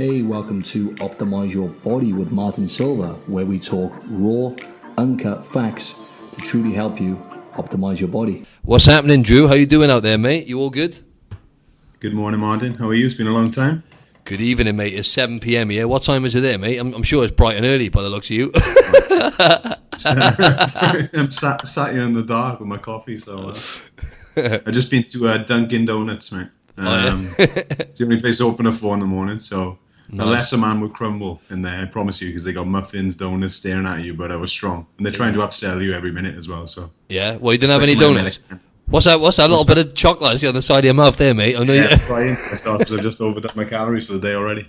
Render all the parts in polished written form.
Hey, welcome to Optimize Your Body with Martin Silva, where we talk raw, uncut facts to truly help you optimize your body. What's happening, Drew? How you doing out there, mate? You all good? Good morning, Martin. How are you? It's been a long time. Good evening, mate. It's 7 p.m. here. What time is it there, mate? I'm sure it's bright and early by the looks of you. I'm sat here in the dark with my coffee, so I've just been to Dunkin' Donuts, mate. It's the only place open at 4 in the morning, so nice. Unless a man would crumble in there, I promise you, because they got muffins, donuts staring at you, but I was strong. And they're trying to upsell you every minute as well, so. Yeah, well, you didn't have any donuts? What's that little bit of chocolate on the side of your mouth there, mate? I know yeah, trying myself because I've just overdone my calories for the day already.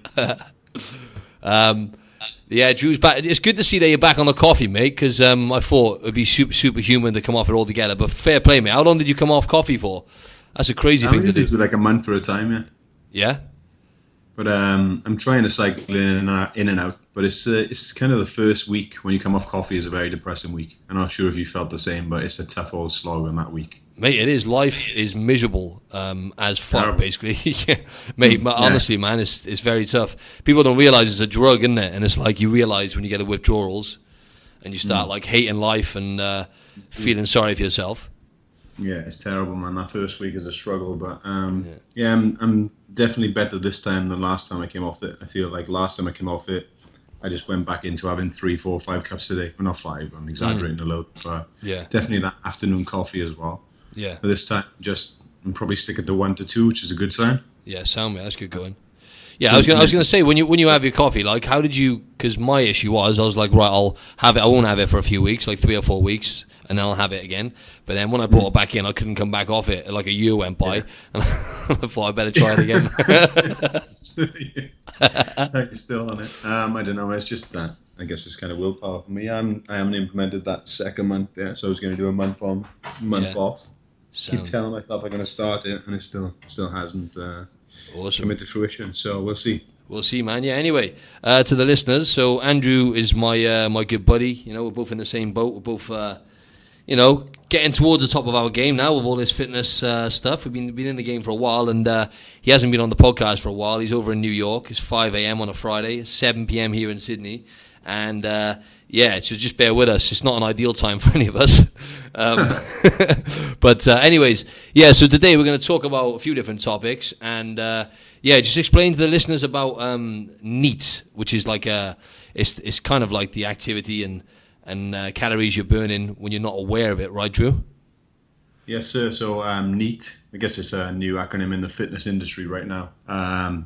Yeah, Drew's back. It's good to see that you're back on the coffee, mate, because I thought it would be superhuman to come off it all together. But fair play, mate. How long did you come off coffee for? That's a crazy thing to do. Like a month at a time, yeah. Yeah? But I'm trying to cycle in and out. But it's kind of the first week when you come off coffee is a very depressing week. I'm not sure if you felt the same, but it's a tough old slog in that week. Mate, it is. Life is miserable as fuck, basically. Mate, honestly, man, it's very tough. People don't realise it's a drug, isn't it? And it's like you realise when you get the withdrawals and you start like hating life and feeling sorry for yourself. Yeah, it's terrible, man. That first week is a struggle, but I'm definitely better this time than last time I came off it. I feel like last time I came off it, I just went back into having 3, 4, 5 cups a day. Well, not 5, I'm exaggerating a little, but definitely that afternoon coffee as well. Yeah. But this time, I'm probably sticking to 1 to 2, which is a good sign. Yeah, sound, mate. That's good going. Yeah, I was gonna say when you have your coffee, like, how did you? Because my issue was, I was like, right, I'll have it. I won't have it for a few weeks, like 3 or 4 weeks, and then I'll have it again. But then when I brought it back in, I couldn't come back off it. Like a year went by, and I thought I better try it again. You're still on it. I don't know. It's just that. I guess it's kind of willpower for me. I haven't implemented that second month yet, so I was going to do a month on, month off. Keep telling myself I'm going to start it, and it still hasn't come into fruition. So we'll see. We'll see, man. Yeah. Anyway, to the listeners, so Andrew is my good buddy. You know, we're both in the same boat. We're both, getting towards the top of our game now with all this fitness stuff. We've been in the game for a while, and he hasn't been on the podcast for a while. He's over in New York. It's 5 a.m. on a Friday. It's 7 p.m. here in Sydney, and so just bear with us. It's not an ideal time for any of us. But anyways, so today we're going to talk about a few different topics. And just explain to the listeners about NEAT, which is like it's kind of like the activity and calories you're burning when you're not aware of it. Right, Drew? Yes, sir. So NEAT, I guess it's a new acronym in the fitness industry right now.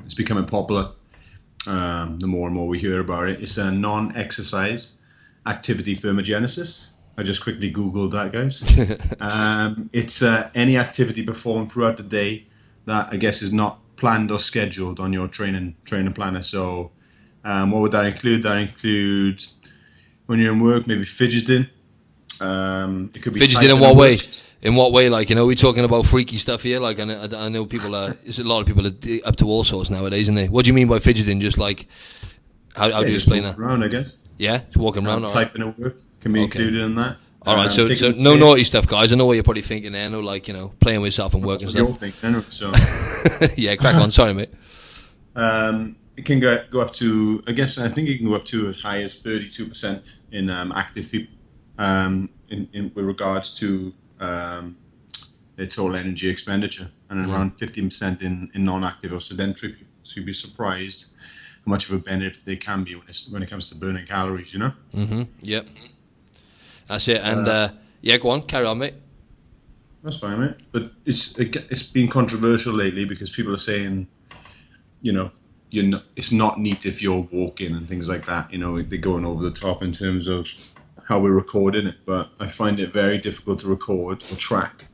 It's becoming popular. The more and more we hear about it. It's a non-exercise activity thermogenesis. I just quickly Googled that, guys. It's any activity performed throughout the day that I guess is not planned or scheduled on your training planner. So what would that include? That includes when you're in work, maybe fidgeting. It could be fidgeting in what way? In what way? Like, we're talking about freaky stuff here. Like, I know people there's a lot of people are up to all sorts nowadays, isn't they? What do you mean by fidgeting? Just like, how do you explain that? Around, I guess. Yeah, just walking around. Typing at work can be included in that. All right, so no naughty stuff, guys. I know what you're probably thinking there. No, like, playing with yourself and work and stuff. Thinking, so. Yeah, crack on. Sorry, mate. It can go up to, I think it can go up to as high as 32% in active people in with regards to their total energy expenditure, and around 15% in non-active or sedentary people. So you'd be surprised how much of a benefit they can be when it comes to burning calories, Mm-hmm. Yep. That's it. And go on, carry on, mate. That's fine, mate. But it's been controversial lately because people are saying, it's not neat if you're walking and things like that. They're going over the top in terms of how we're recording it. But I find it very difficult to record or track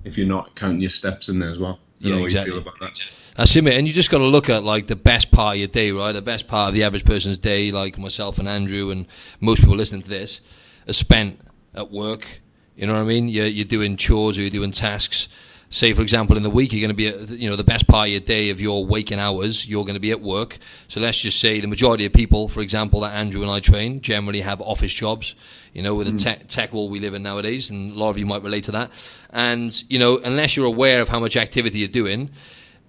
if you're not counting your steps in there as well. I don't know exactly. What you feel about that. That's it, mate. And you just got to look at like the best part of your day, right? The best part of the average person's day, like myself and Andrew and most people listening to this, are spent at work. You know what I mean? You're doing chores or you're doing tasks. Say, for example, in the week, you're going to be at, the best part of your day of your waking hours, you're going to be at work. So let's just say the majority of people, for example, that Andrew and I train, generally have office jobs, with the tech world we live in nowadays, and a lot of you might relate to that. And, unless you're aware of how much activity you're doing,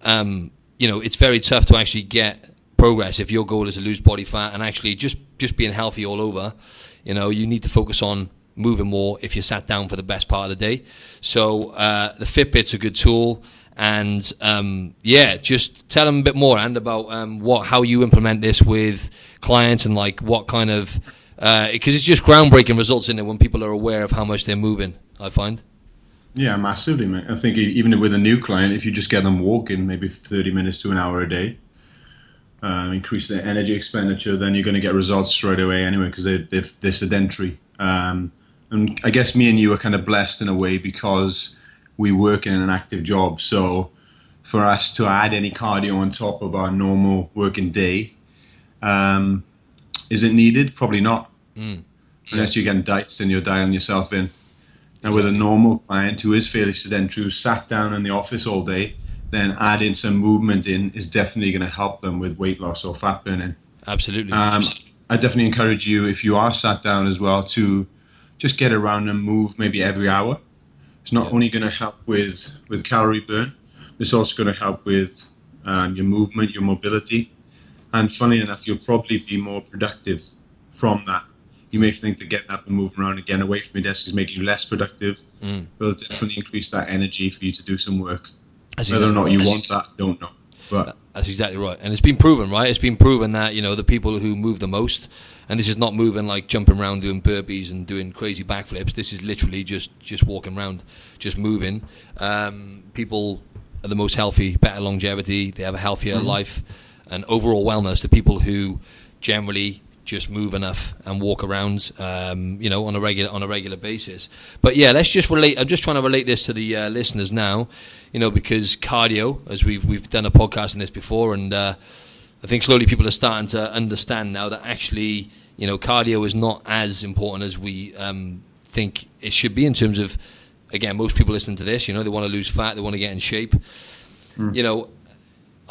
it's very tough to actually get progress, if your goal is to lose body fat and actually just being healthy all over, you need to focus on moving more if you're sat down for the best part of the day. So the Fitbit's a good tool. And just tell them a bit more, and about how you implement this with clients, and like what kind of, because it's just groundbreaking results in it when people are aware of how much they're moving, I find. Yeah, massively, mate. I think even with a new client, if you just get them walking maybe 30 minutes to an hour a day, increase their energy expenditure, then you're going to get results straight away anyway, because they're sedentary. And I guess me and you are kind of blessed in a way because we work in an active job. So for us to add any cardio on top of our normal working day, is it needed? Probably not. Unless you're getting diets and you're dialing yourself in. And with a normal client who is fairly sedentary, who sat down in the office all day, then adding some movement in is definitely going to help them with weight loss or fat burning. Absolutely. I definitely encourage you, if you are sat down as well, to just get around and move maybe every hour. It's not only going to help with calorie burn, it's also going to help with your movement, your mobility. And funny enough, you'll probably be more productive from that. You may think that getting up and moving around again away from your desk is making you less productive, but it'll definitely increase that energy for you to do some work. Whether or not you want that, I don't know. But that's exactly right. And it's been proven, right? It's been proven that, the people who move the most, and this is not moving like jumping around doing burpees and doing crazy backflips. This is literally just walking around, just moving. People are the most healthy, better longevity. They have a healthier life and overall wellness. The people who generally just move enough and walk around, on a regular basis. But yeah, let's just relate. I'm just trying to relate this to the listeners now, because cardio, as we've done a podcast on this before, and I think slowly people are starting to understand now that actually, cardio is not as important as we think it should be in terms of, again, most people listen to this, they want to lose fat, they want to get in shape.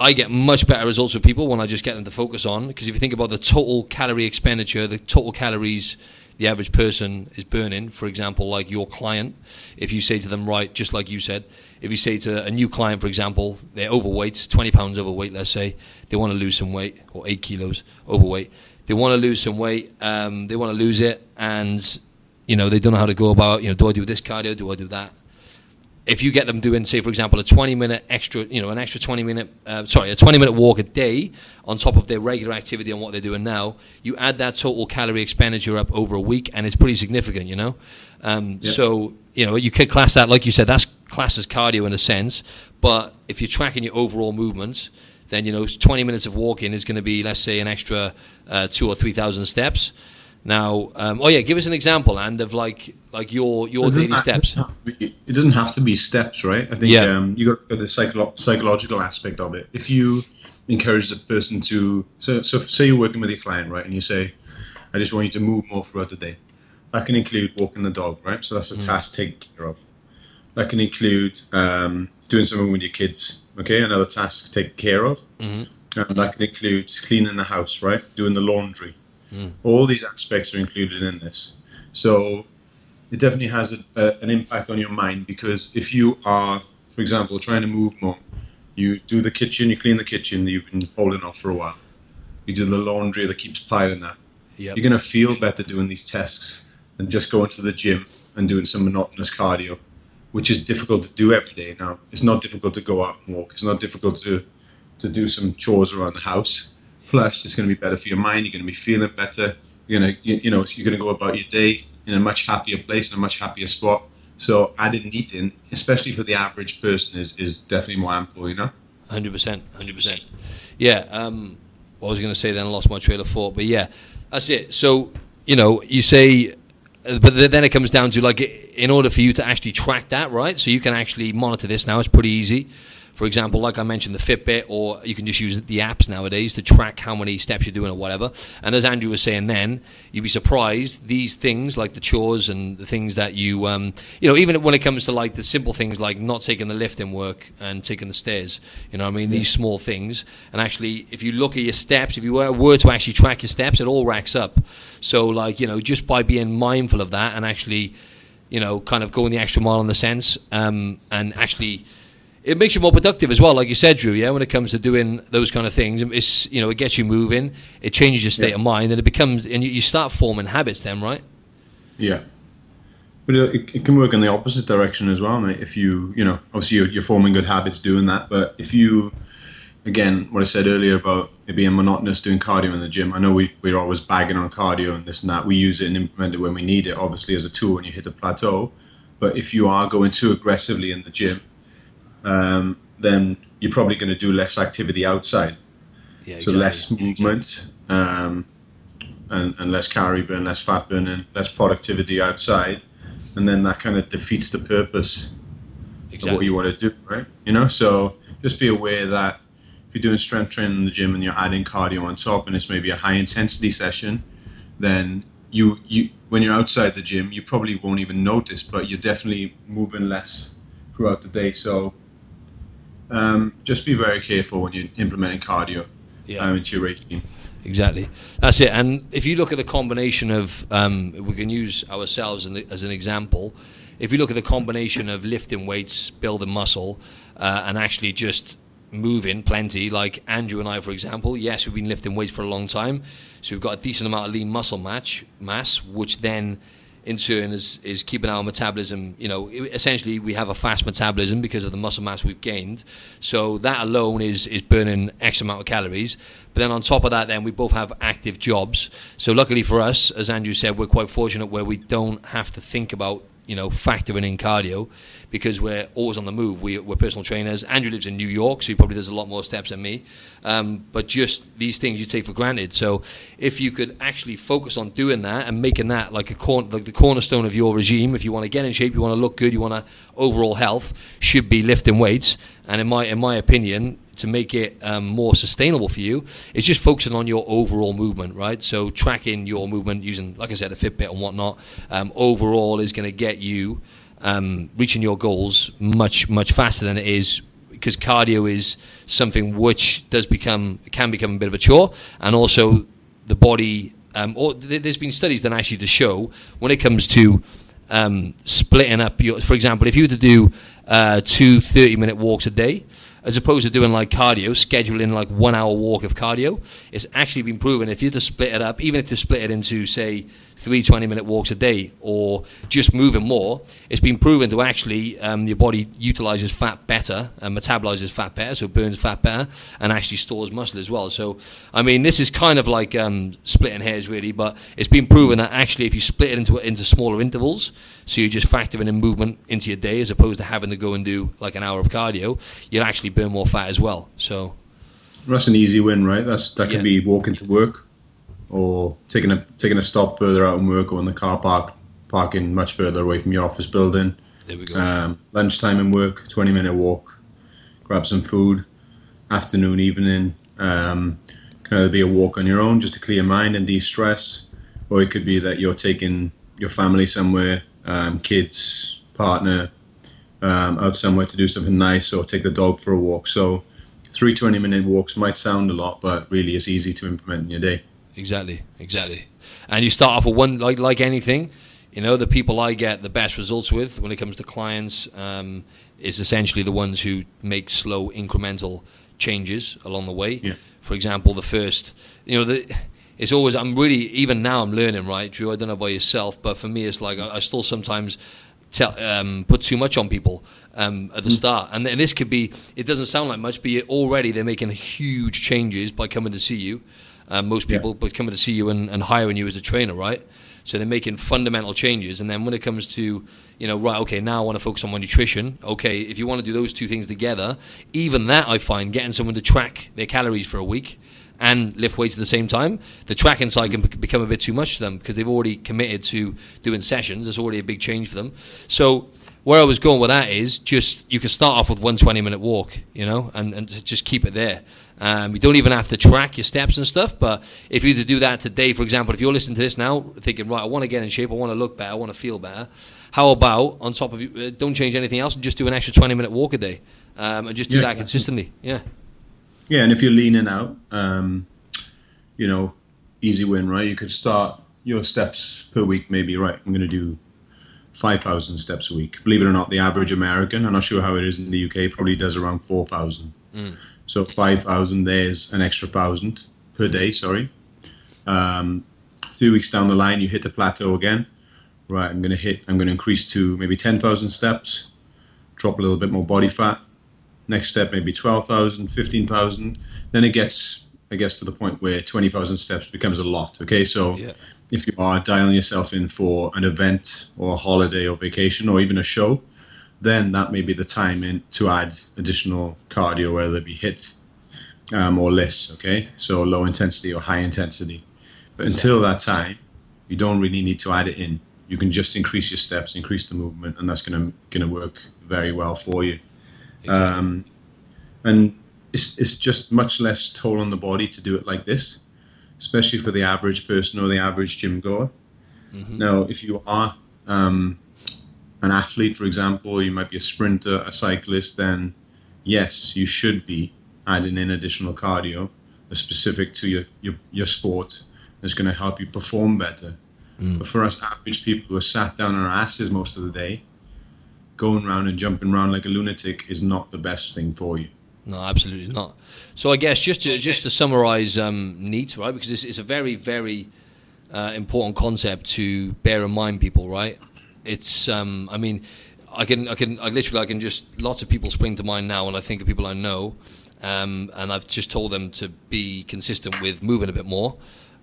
I get much better results with people when I just get them to focus on, because if you think about the total calorie expenditure, the total calories the average person is burning, for example, like your client, if you say to them, right, just like you said, if you say to a new client, for example, they're overweight, 20 pounds overweight, let's say, they want to lose some weight, or 8 kilos overweight, they want to lose some weight, they want to lose it, and, they don't know how to go about, do I do this cardio, do I do that? If you get them doing, say, for example, a 20-minute extra, a 20-minute walk a day on top of their regular activity on what they're doing now, you add that total calorie expenditure up over a week, and it's pretty significant, So, you could class that, like you said, that's classed as cardio in a sense, but if you're tracking your overall movements, then, 20 minutes of walking is going to be, let's say, an extra 2,000 or 3,000 steps. Now, give us an example, and of like your daily steps. It doesn't have to be steps, right? I think you got to look at the psychological aspect of it. If you encourage the person to, so say you're working with your client, right, and you say, I just want you to move more throughout the day. That can include walking the dog, right? So that's a task taken care of. That can include doing something with your kids, okay? Another task taken care of. And that can include cleaning the house, right? Doing the laundry. All these aspects are included in this. So it definitely has an impact on your mind, because if you are, for example, trying to move more, you do the kitchen, you clean the kitchen that you've been holding off for a while. You do the laundry that keeps piling up. You're going to feel better doing these tasks than just going to the gym and doing some monotonous cardio, which is difficult to do every day. Now, it's not difficult to go out and walk. It's not difficult to do some chores around the house. Plus, it's going to be better for your mind. You're going to be feeling better. You're going to go about your day in a much happier place, in a much happier spot. So adding NEAT in, especially for the average person, is definitely more ample, 100%. Yeah. What I was going to say then, I lost my trail of thought. But yeah, that's it. So, you say, but then it comes down to, like, in order for you to actually track that, right? So you can actually monitor this now. It's pretty easy. For example, like I mentioned, the Fitbit, or you can just use the apps nowadays to track how many steps you're doing or whatever. And as Andrew was saying then, you'd be surprised, these things like the chores and the things that you, even when it comes to like the simple things like not taking the lift in work and taking the stairs, these small things. And actually, if you look at your steps, if you were to actually track your steps, it all racks up. So like, just by being mindful of that and actually, kind of going the extra mile in the sense, and actually, it makes you more productive as well, like you said, Drew. Yeah, when it comes to doing those kind of things, it's it gets you moving, it changes your state of mind, and it becomes, and you start forming habits then, right? Yeah, but it can work in the opposite direction as well, mate. If obviously you're forming good habits doing that, but if you, again, what I said earlier about it being monotonous doing cardio in the gym, I know we're always bagging on cardio and this and that. We use it and implement it when we need it, obviously as a tool when you hit a plateau. But if you are going too aggressively in the gym, then you're probably going to do less activity outside. Yeah, exactly. So less movement, and less calorie burn, less fat burning, less productivity outside. And then that kind of defeats the purpose of what you want to do, right? So just be aware that if you're doing strength training in the gym and you're adding cardio on top and it's maybe a high intensity session, then you when you're outside the gym, you probably won't even notice, but you're definitely moving less throughout the day. So just be very careful when you're implementing cardio into your routine. Exactly. That's it. And if you look at the combination of, we can use ourselves as an example, if you look at the combination of lifting weights, building muscle, and actually just moving plenty, like Andrew and I, for example, yes, we've been lifting weights for a long time, so we've got a decent amount of lean muscle mass, which then in turn is keeping our metabolism, essentially we have a fast metabolism because of the muscle mass we've gained. So that alone is burning X amount of calories. But then on top of that, then we both have active jobs. So luckily for us, as Andrew said, we're quite fortunate where we don't have to think about, factoring in cardio because we're always on the move. We're personal trainers. Andrew lives in New York, so he probably does a lot more steps than me. But just these things you take for granted. So if you could actually focus on doing that and making that like the cornerstone of your regime, if you want to get in shape, you want to look good, you want to overall health, should be lifting weights. And in my opinion, to make it more sustainable for you, it's just focusing on your overall movement, right? So tracking your movement using, like I said, a Fitbit and whatnot, overall is going to get you reaching your goals much, much faster than it is, because cardio is something which can become a bit of a chore, and also the body, there's been studies done actually to show when it comes to splitting up for example, if you were to do 2 30-minute walks a day, as opposed to doing like cardio, scheduling like 1 hour walk of cardio, it's actually been proven if you to split it up, even if you split it into say 3 20-minute walks a day or just moving more, it's been proven to actually your body utilizes fat better and metabolizes fat better, so burns fat better and actually stores muscle as well. So I mean, this is kind of like splitting hairs really, but it's been proven that actually if you split it into smaller intervals, so you're just factoring in movement into your day as opposed to having to go and do like an hour of cardio, you'll actually burn more fat as well. So that's an easy win, right? That could be walking to work, or taking a stop further out in work, or in the car park, parking much further away from your office building. There we go. Lunchtime in work, 20-minute walk, grab some food. Afternoon, evening, can either be a walk on your own just to clear your mind and de-stress, or it could be that you're taking your family somewhere, kids, partner, out somewhere to do something nice, or take the dog for a walk. So 3 20-minute walks might sound a lot, but really it's easy to implement in your day. Exactly. And you start off with one, like anything, the people I get the best results with when it comes to clients is essentially the ones who make slow incremental changes along the way. Yeah. For example, the first, it's always, even now I'm learning, right, Drew? I don't know about yourself, but for me it's like I still sometimes put too much on people at the start, and this could be, it doesn't sound like much, but already they're making huge changes by coming to see you. Most people, but coming to see you and hiring you as a trainer, right? So they're making fundamental changes, and then when it comes to, right, okay, now I want to focus on my nutrition. Okay, if you want to do those two things together, even that I find getting someone to track their calories for a week and lift weights at the same time, the tracking side can become a bit too much for them because they've already committed to doing sessions. It's already a big change for them. So where I was going with that is just you can start off with 1 20-minute walk, and just keep it there. You don't even have to track your steps and stuff, but if you do that today, for example, if you're listening to this now thinking, right, I want to get in shape, I want to look better, I want to feel better, how about on top of you, don't change anything else and just do an extra 20-minute walk a day, and just do that consistently. Yeah, and if you're leaning out, easy win, right? You could start your steps per week, maybe, right, I'm going to do 5,000 steps a week. Believe it or not, the average American, I'm not sure how it is in the UK, probably does around 4,000. So 5,000, there's an extra 1,000 per day, sorry. 3 weeks down the line, you hit the plateau again. Right, I'm going to increase to maybe 10,000 steps, drop a little bit more body fat. Next step, maybe 12,000, 15,000. Then it gets, I guess, to the point where 20,000 steps becomes a lot. Okay, so if you are dialing yourself in for an event or a holiday or vacation or even a show, then that may be the time in to add additional cardio, whether it be HIIT or less. Okay, so low intensity or high intensity. But until that time, you don't really need to add it in. You can just increase your steps, increase the movement, and that's going to work very well for you. And it's just much less toll on the body to do it like this, especially for the average person or the average gym goer. Now, if you are an athlete, for example, you might be a sprinter, a cyclist, then yes, you should be adding in additional cardio specific to your sport. It's going to help you perform better. But for us average people who are sat down on our asses most of the day, going around and jumping around like a lunatic is not the best thing for you. No, absolutely not. So I guess just to summarize NEAT, right? Because it's a very, very important concept to bear in mind, people, right? It's I mean, I can just, lots of people spring to mind now when I think of people I know, and I've just told them to be consistent with moving a bit more.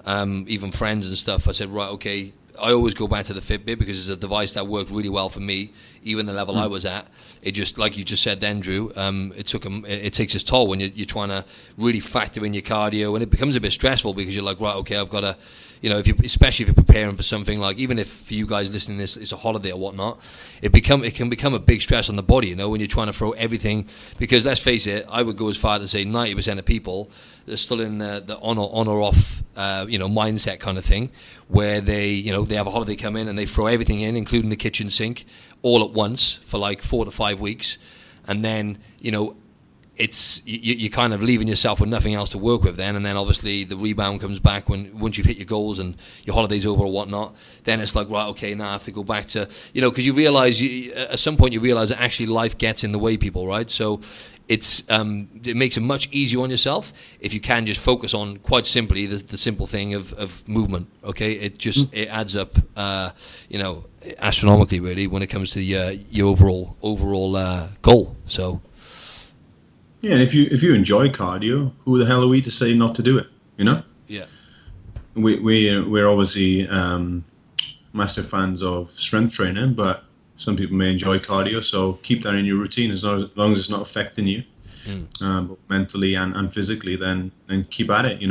Even friends and stuff, I said, right, okay, I always go back to the Fitbit because it's a device that worked really well for me, even the level I was at. It just, like you just said then, Drew, it takes its toll when you're trying to really factor in your cardio, and it becomes a bit stressful because you're like, right, okay, I've got to, especially if you're preparing for something, like even if for you guys listening to this, it's a holiday or whatnot, it can become a big stress on the body, when you're trying to throw everything, because let's face it, I would go as far to say 90% of people are still in the on or off, mindset kind of thing, where they have a holiday come in and they throw everything in, including the kitchen sink, all at once for like 4 to 5 weeks, and then it's you're kind of leaving yourself with nothing else to work with then, and then obviously the rebound comes back once you've hit your goals and your holiday's over or whatnot. Then it's like, right, okay, now I have to go back to, because you realize at some point you realize that actually life gets in the way, people, right? So it makes it much easier on yourself if you can just focus on, quite simply, the simple thing of movement. Okay, it adds up, astronomically, really, when it comes to your overall goal. So. Yeah, and if you enjoy cardio, who the hell are we to say not to do it? Yeah. We're obviously massive fans of strength training, but some people may enjoy cardio, so keep that in your routine as long as it's not affecting you, both mentally and physically. Then keep at it,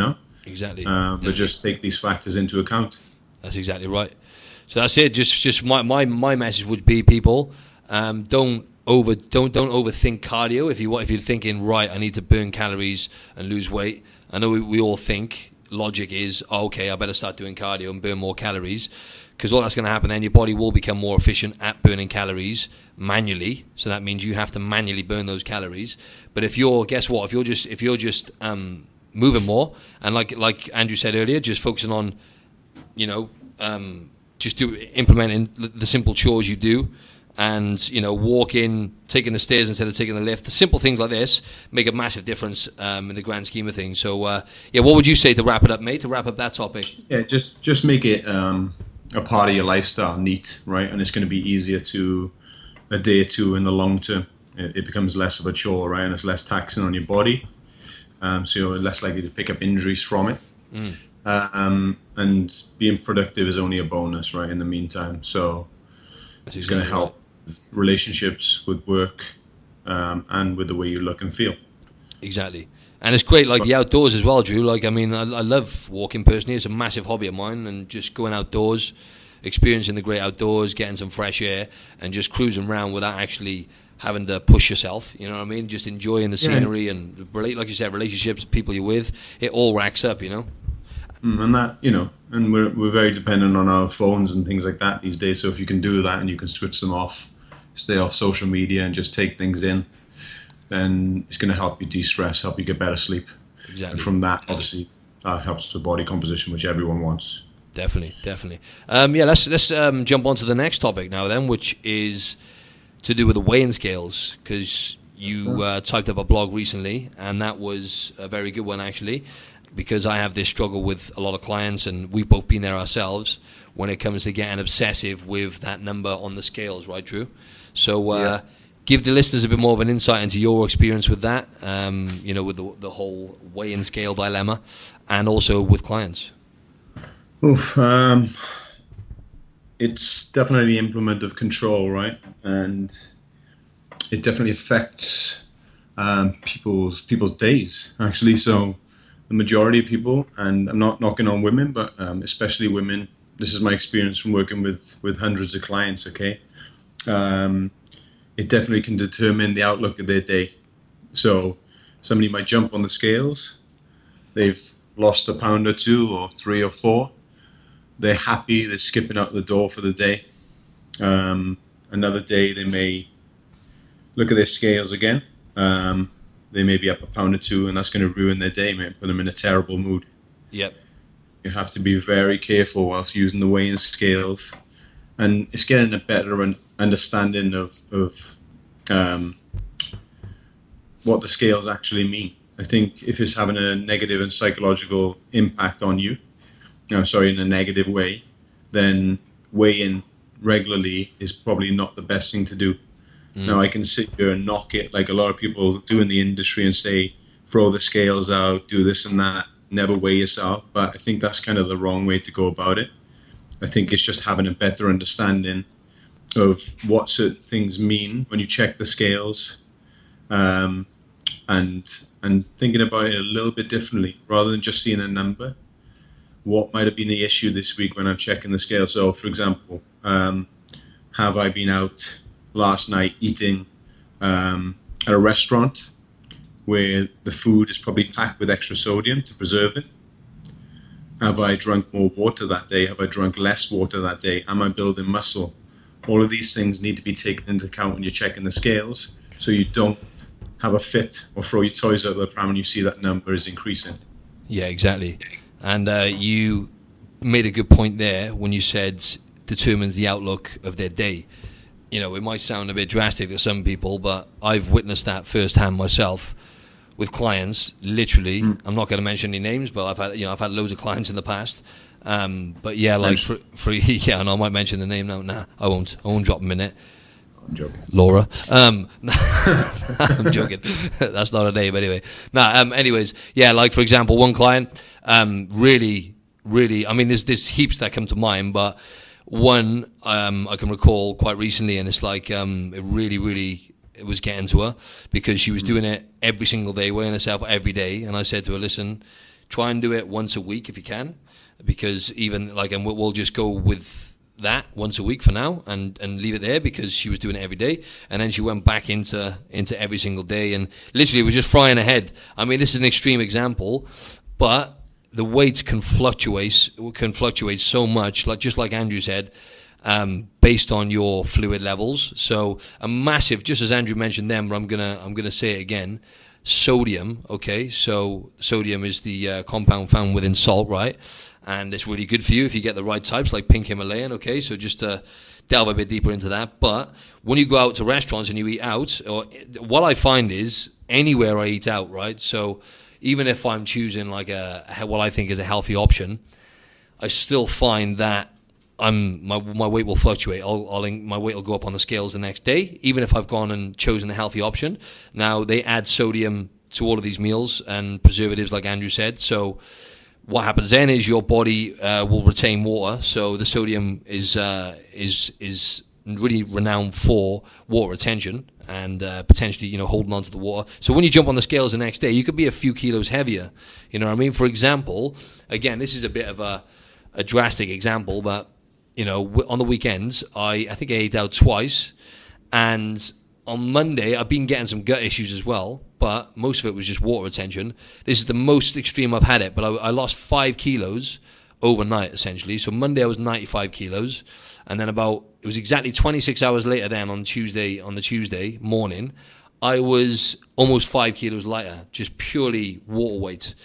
Exactly. But just take these factors into account. That's exactly right. So that's it. Just my message would be, people, don't overthink cardio. If you're thinking, right, I need to burn calories and lose weight, I know we all think logic is, okay, I better start doing cardio and burn more calories, because all that's going to happen then, your body will become more efficient at burning calories manually. So that means you have to manually burn those calories. But if you're just moving more, and like Andrew said earlier, just focusing on implementing the simple chores you do, and walking, taking the stairs instead of taking the lift. The simple things like this make a massive difference in the grand scheme of things. So what would you say to wrap it up, mate? To wrap up that topic? Yeah, just make it a part of your lifestyle, NEAT, right? And it's going to be easier to adhere to in the long term. It becomes less of a chore, right? And it's less taxing on your body, so you're less likely to pick up injuries from it. And being productive is only a bonus, right? In the meantime, so it's going to help relationships, with work, and with the way you look and feel. Exactly. And it's great, like the outdoors as well, Drew. I love walking personally. It's a massive hobby of mine, and just going outdoors, experiencing the great outdoors, getting some fresh air, and just cruising around without actually having to push yourself. You know what I mean? Just enjoying the scenery and, like you said, relationships, people you're with. It all racks up, And that, and we're very dependent on our phones and things like that these days. So if you can do that and you can switch them off, stay off social media and just take things in, then it's going to help you de-stress, help you get better sleep. Exactly. And from that, obviously, helps with body composition, which everyone wants. Definitely. Let's jump on to the next topic now then, which is to do with the weighing scales, because you typed up a blog recently, and that was a very good one actually, because I have this struggle with a lot of clients, and we've both been there ourselves when it comes to getting obsessive with that number on the scales, right, Drew? So give the listeners a bit more of an insight into your experience with that, with the whole weighing scale dilemma, and also with clients. It's definitely the implement of control, right? And it definitely affects people's days, actually. So the majority of people, and I'm not knocking on women, but especially women, this is my experience from working with hundreds of clients, okay? It definitely can determine the outlook of their day. So somebody might jump on the scales, they've lost a pound or 2 or 3 or 4, they're happy, they're skipping out the door for the day. Another day they may look at their scales again, they may be up a pound or 2, and that's going to ruin their day, may put them in a terrible mood. Yep. You have to be very careful whilst using the weighing scales, and it's getting a better understanding of what the scales actually mean. I think if it's having a negative and psychological impact on you, in a negative way, then weighing regularly is probably not the best thing to do. Now, I can sit here and knock it like a lot of people do in the industry and say, throw the scales out, do this and that, never weigh yourself. But I think that's kind of the wrong way to go about it. I think it's just having a better understanding of what certain things mean when you check the scales, and thinking about it a little bit differently rather than just seeing a number. What might have been the issue this week when I'm checking the scale? So, for example, have I been out last night eating at a restaurant where the food is probably packed with extra sodium to preserve it? Have I drunk more water that day? Have I drunk less water that day? Am I building muscle? All of these things need to be taken into account when you're checking the scales, so you don't have a fit or throw your toys out of the pram when you see that number is increasing. Yeah, exactly. And you made a good point there when you said determines the outlook of their day. You know, it might sound a bit drastic to some people, but I've witnessed that firsthand myself with clients. Literally, I'm not going to mention any names, but I've had loads of clients in the past. But yeah, like and I might mention the name now. Nah, I won't drop them in it. I'm joking. Laura. I'm joking. That's not a name anyway. Anyways, yeah, like for example, one client, really, I mean, there's heaps that come to mind, but one, I can recall quite recently, and it's like, it really, it was getting to her because she was doing it every single day, weighing herself every day. And I said to her, listen, try and do it once a week if you can, because even like, and we'll just go with that once a week for now and leave it there, because she was doing it every day. And then she went back into every single day, and literally it was just frying ahead. I mean, this is an extreme example, but the weight can fluctuate so much, like just like Andrew said, based on your fluid levels. So a massive, just as Andrew mentioned them, but I'm gonna say it again, sodium. Okay, so sodium is the compound found within salt, right? And it's really good for you if you get the right types, like pink Himalayan, okay? So just to delve a bit deeper into that. But when you go out to restaurants and you eat out, or what I find is anywhere I eat out, right? So even if I'm choosing like what I think is a healthy option, I still find that my weight will fluctuate. My weight will go up on the scales the next day, even if I've gone and chosen a healthy option. Now, they add sodium to all of these meals and preservatives, like Andrew said. So what happens then is your body will retain water. So the sodium is really renowned for water retention and potentially, holding on to the water. So when you jump on the scales the next day, you could be a few kilos heavier. You know what I mean? For example, again, this is a bit of a drastic example, but on the weekends, I think I ate out twice, and on Monday I've been getting some gut issues as well, but most of it was just water retention. This is the most extreme I've had it, but I lost 5 kilos overnight, essentially. So Monday I was 95 kilos, and then it was exactly 26 hours later then on the Tuesday morning, I was almost 5 kilos lighter, just purely water weight.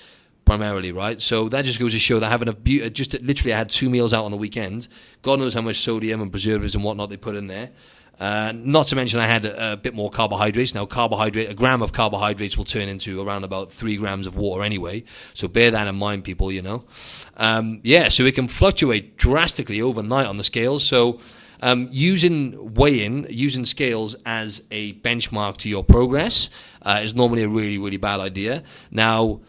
primarily, right? So that just goes to show that having just literally I had 2 meals out on the weekend. God knows how much sodium and preservatives and whatnot they put in there. Not to mention I had a bit more carbohydrates. Now, a gram of carbohydrates will turn into around about 3 grams of water anyway. So bear that in mind, people, you know. So it can fluctuate drastically overnight on the scales. So using scales as a benchmark to your progress is normally a really, really bad idea. Now,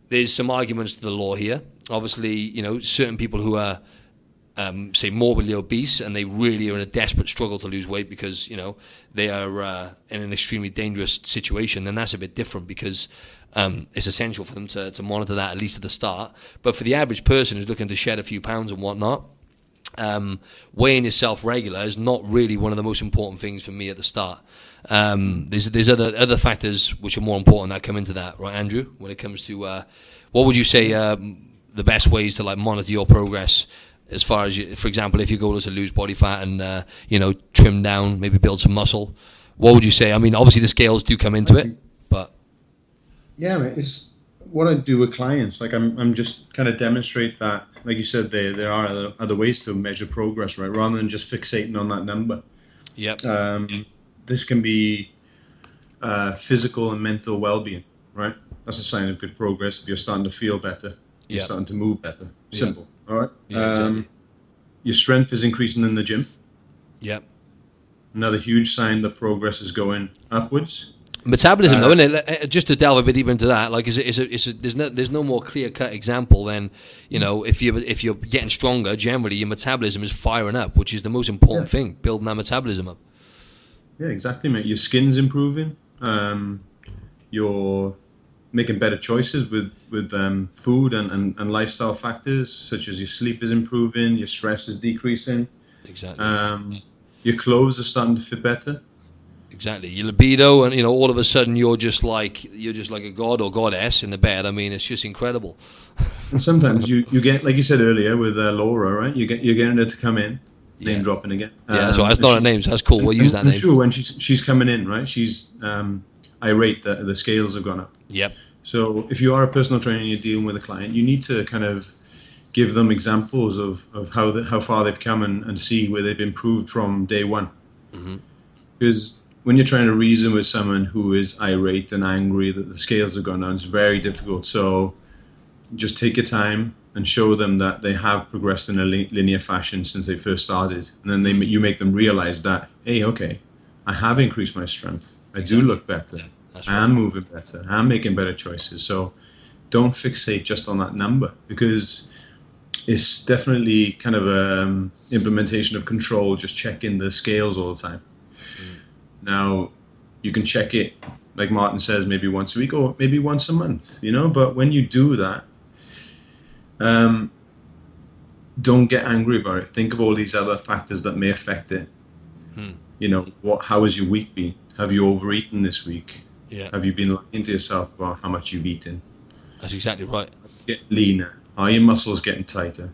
there's some arguments to the law here. Obviously, you know, certain people who are say morbidly obese and they really are in a desperate struggle to lose weight because, you know, they are in an extremely dangerous situation, then that's a bit different because it's essential for them to monitor that at least at the start. But for the average person who's looking to shed a few pounds and whatnot, weighing yourself regular is not really one of the most important things for me at the start. There's other factors which are more important that come into that, right, Andrew? When it comes to what would you say the best ways to like monitor your progress? As far as, for example, if your goal is to lose body fat and, trim down, maybe build some muscle, what would you say? I mean, obviously the scales do come into it, but... Yeah, it's what I do with clients. Like I'm just kind of demonstrate that, like you said, there are other ways to measure progress, right? Rather than just fixating on that number. Yep. This can be physical and mental well-being, right? That's a sign of good progress. If you're starting to feel better, you're starting to move better. Simple. All right. Exactly. Your strength is increasing in the gym. Yep. Another huge sign that progress is going upwards. Metabolism, though, isn't it? Just to delve a bit deeper into that, like, there's no more clear-cut example than, you know, if you're getting stronger, generally your metabolism is firing up, which is the most important thing, building that metabolism up. Yeah, exactly, mate. Your skin's improving. You're making better choices with food and lifestyle factors, such as your sleep is improving, your stress is decreasing. Exactly. Your clothes are starting to fit better. Exactly. Your libido, and, you know, all of a sudden you're just like a god or goddess in the bed. I mean, it's just incredible. And sometimes you get, like you said earlier with Laura, right? You're getting her to come in. Name dropping again. That's not her name, so that's cool. We'll use that name. Sure, when she's coming in, right? She's irate that the scales have gone up. Yep. So if you are a personal trainer and you're dealing with a client, you need to kind of give them examples of how far they've come and see where they've improved from day one. Mm-hmm. Because when you're trying to reason with someone who is irate and angry that the scales have gone down, it's very difficult. So just take your time and show them that they have progressed in a linear fashion since they first started. And then you make them realize that, hey, okay, I have increased my strength. I do look better. That's right. I'm moving better. I'm making better choices. So don't fixate just on that number, because it's definitely kind of a implementation of control, just checking the scales all the time. Now, you can check it, like Martin says, maybe once a week or maybe once a month, you know, but when you do that, don't get angry about it. Think of all these other factors that may affect it. You know, how has your week been? Have you overeaten this week? Yeah. Have you been looking to yourself about how much you've eaten? That's exactly right. Get leaner. Are your muscles getting tighter?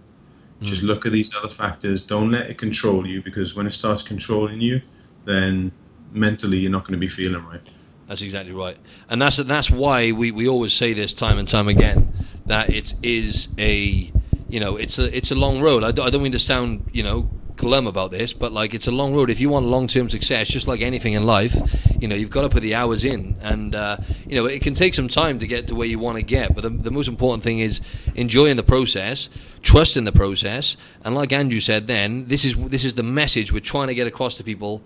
Just look at these other factors. Don't let it control you, because when it starts controlling you, then mentally you're not going to be feeling right. That's exactly right. And that's why we always say this time and time again, that it is it's a long road. I don't mean to sound, glum about this, but like, it's a long road. If you want long-term success, just like anything in life, you've got to put the hours in, and it can take some time to get to where you want to get, but the most important thing is enjoying the process, trusting the process, and like Andrew said then, this is the message we're trying to get across to people,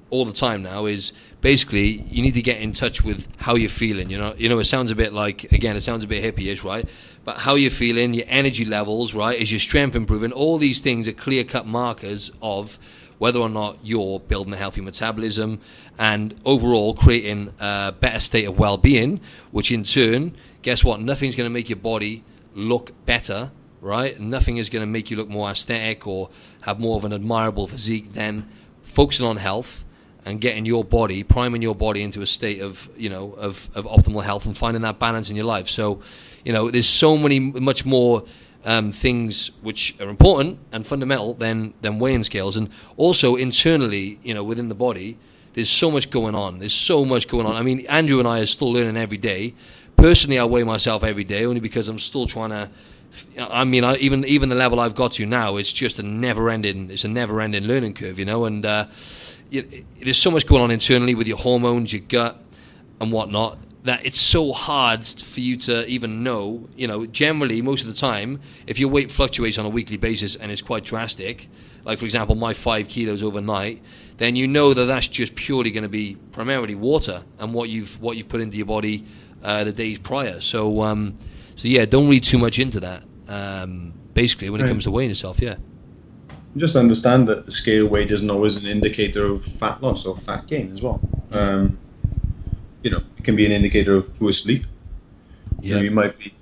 all the time now, is basically you need to get in touch with how you're feeling. It sounds a bit like, again, it sounds a bit hippie-ish, right? But how you're feeling, your energy levels, right? Is your strength improving? All these things are clear-cut markers of whether or not you're building a healthy metabolism and overall creating a better state of well-being, which in turn, guess what? Nothing's going to make your body look better, right? Nothing is going to make you look more aesthetic or have more of an admirable physique than focusing on health and getting your body, priming your body into a state of optimal health and finding that balance in your life. So, there's so much more things which are important and fundamental than weighing scales. And also internally, within the body, there's so much going on. I mean, Andrew and I are still learning every day, personally, I weigh myself every day only because I'm still trying to. I mean, even the level I've got to now, it's just a never-ending learning curve, you know. And there's so much going on internally with your hormones, your gut, and whatnot, that it's so hard for you to even know. You know, generally, most of the time, if your weight fluctuates on a weekly basis and it's quite drastic, like for example, my 5 kilos overnight, then you know that that's just purely going to be primarily water and what you've put into your body the days prior. So yeah, don't read too much into that. Basically, when it comes to weighing yourself, yeah. Just understand that the scale weight isn't always an indicator of fat loss or fat gain as well. You know, it can be an indicator of poor sleep. Yeah. You know, you might be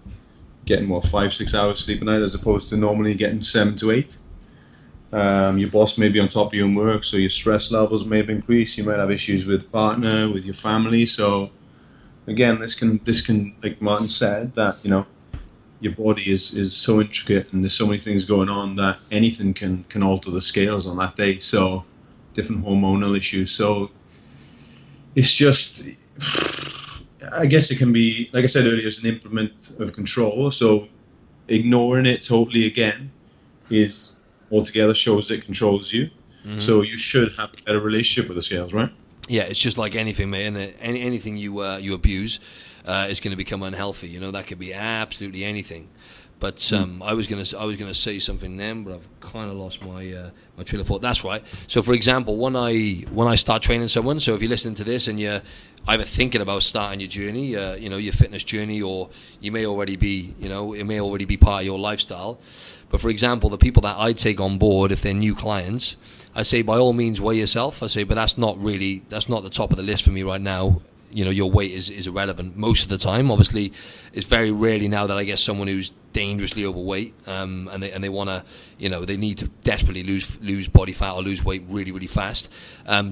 getting 5-6 hours sleep a night as opposed to normally getting 7 to 8. Your boss may be on top of your work, so your stress levels may have increased. You might have issues with partner, with your family. So again, this can, like Martin said, that, you know, your body is so intricate and there's so many things going on that anything can alter the scales on that day. So different hormonal issues. So it's just, I guess it can be, like I said earlier, it's an implement of control. So ignoring it totally again is altogether shows that it controls you. Mm-hmm. So you should have a better relationship with the scales, right? Yeah, it's just like anything, mate. And anything you abuse is going to become unhealthy. You know, that could be absolutely anything. But I was gonna say something then, but I've kind of lost my my train of thought. That's right. So, for example, when I start training someone, so if you're listening to this and you're either thinking about starting your journey, you know, your fitness journey, or you may already be, you know, it may already be part of your lifestyle. But for example, the people that I take on board, if they're new clients, I say by all means weigh yourself. I say, but that's not the top of the list for me right now. You know, your weight is irrelevant most of the time. Obviously, it's very rarely now that I get someone who's dangerously overweight, and they want to, you know, they need to desperately lose body fat or lose weight really, really fast.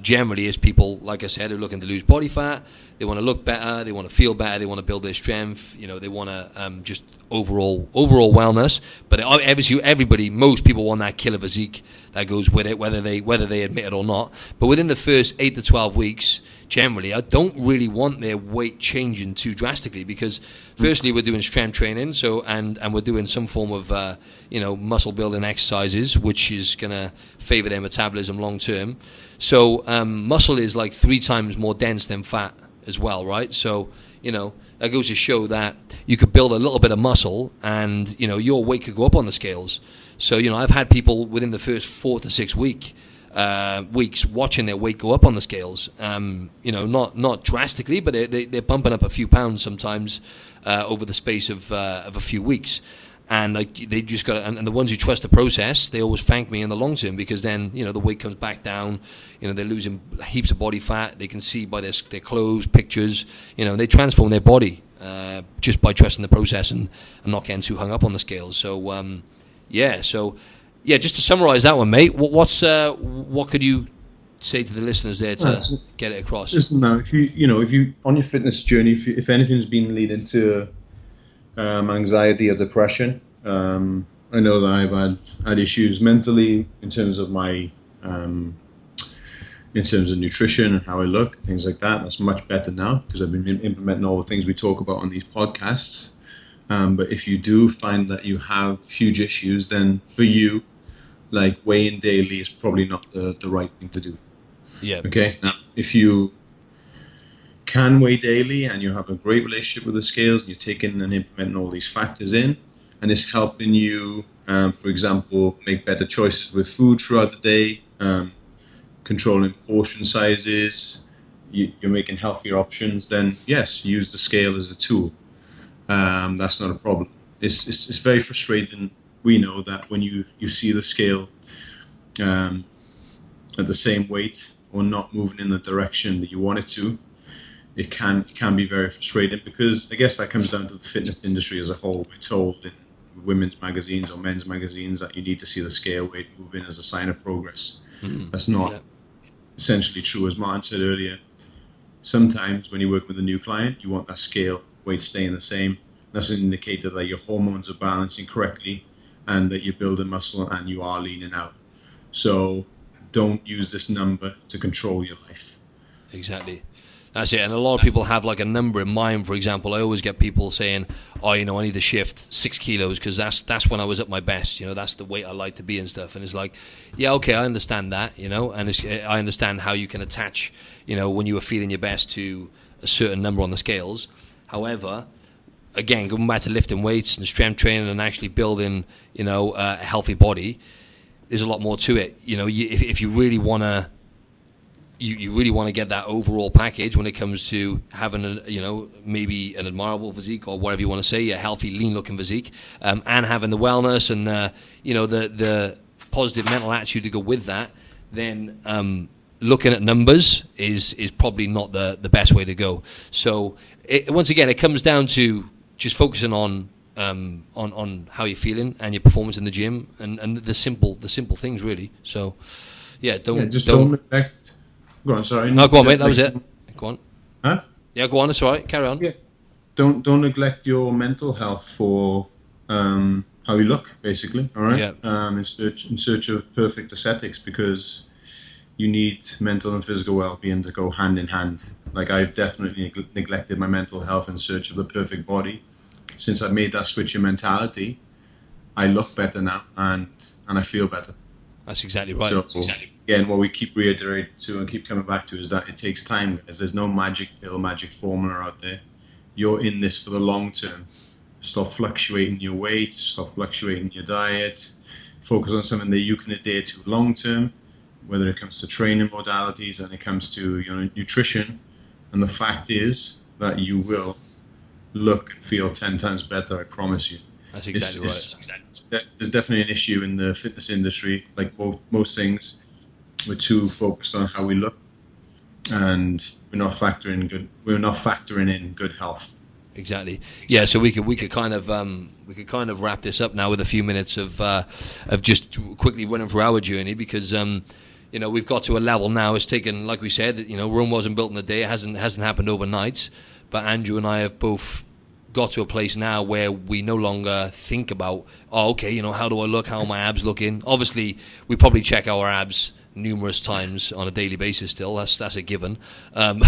Generally, it's people, like I said, who are looking to lose body fat. They want to look better, they want to feel better, they want to build their strength. You know, they want to just overall wellness. But obviously, most people want that killer physique that goes with it, whether they admit it or not. But within the first 8 to 12 weeks, generally, I don't really want their weight changing too drastically because, firstly, we're doing strength training, and we're doing some form of muscle building exercises, which is going to favor their metabolism long term. So muscle is like 3 times more dense than fat as well, right? So, you know, that goes to show that you could build a little bit of muscle and, you know, your weight could go up on the scales. So, you know, I've had people within the first 4 to 6 weeks watching their weight go up on the scales. You know, not drastically, but they're bumping up a few pounds sometimes over the space of a few weeks. And they just got, and the ones who trust the process, they always thank me in the long term, because then, you know, the weight comes back down. You know, they're losing heaps of body fat. They can see by their clothes, pictures. You know, they transform their body just by trusting the process and not getting too hung up on the scales. So yeah, just to summarize that one, mate. What could you say to the listeners there to get it across? Listen, now, if you on your fitness journey, if anything's been leading to anxiety or depression, I know that I've had issues mentally in terms of my in terms of nutrition and how I look, things like that. That's much better now because I've been implementing all the things we talk about on these podcasts. But if you do find that you have huge issues, then for you, like, weighing daily is probably not the right thing to do. Yeah. Okay. Now, if you can weigh daily and you have a great relationship with the scales and you're taking and implementing all these factors in, and it's helping you, for example, make better choices with food throughout the day, controlling portion sizes, you're making healthier options, then yes, use the scale as a tool. That's not a problem. It's very frustrating. We know that when you see the scale at the same weight or not moving in the direction that you want it to, it can be very frustrating, because I guess that comes down to the fitness industry as a whole. We're told in women's magazines or men's magazines that you need to see the scale weight move in as a sign of progress. That's not essentially true. As Martin said earlier, sometimes when you work with a new client, you want that scale weight staying the same. That's an indicator that your hormones are balancing correctly and that you're building muscle and you are leaning out. So don't use this number to control your life. Exactly. That's it. And a lot of people have like a number in mind. For example, I always get people saying, "Oh, I need to shift 6 kilos because that's when I was at my best. That's the weight I like to be and stuff." And it's like, yeah, okay, I understand that. And I understand how you can attach, when you were feeling your best to a certain number on the scales. However, again, going back to lifting weights and strength training and actually building, a healthy body, there's a lot more to it. If you really want to. You really want to get that overall package when it comes to having maybe an admirable physique or whatever you want to say, a healthy, lean-looking physique, and having the wellness and the positive mental attitude to go with that. Then looking at numbers is probably not the best way to go. So once again, it comes down to just focusing on how you're feeling and your performance in the gym and the simple things really. So don't neglect. Go on, sorry. No, go on, mate. That was it. Go on. Huh? Yeah, go on. That's all right. Carry on. Yeah. Don't neglect your mental health for how you look, basically. All right. Yeah. In search of perfect aesthetics, because you need mental and physical well-being to go hand in hand. Like I've definitely neglected my mental health in search of the perfect body. Since I've made that switch in mentality, I look better now and I feel better. That's exactly right. So, again, what we keep reiterating to and keep coming back to is that it takes time, guys. There's no magic pill, magic formula out there. You're in this for the long term. Stop fluctuating your weight, stop fluctuating your diet. Focus on something that you can adhere to long term, whether it comes to training modalities and it comes to nutrition. And the fact is that you will look and feel 10 times better, I promise you. That's exactly right. There's definitely an issue in the fitness industry, like most things. We're too focused on how we look, and we're not factoring in good health. Exactly. Yeah. So we could kind of wrap this up now with a few minutes of just quickly running through our journey, because we've got to a level now. It's taken, like we said, Rome wasn't built in a day. It hasn't happened overnight. But Andrew and I have both got to a place now where we no longer think about, how do I look? How are my abs looking? Obviously, we probably check our abs numerous times on a daily basis still. That's a given. But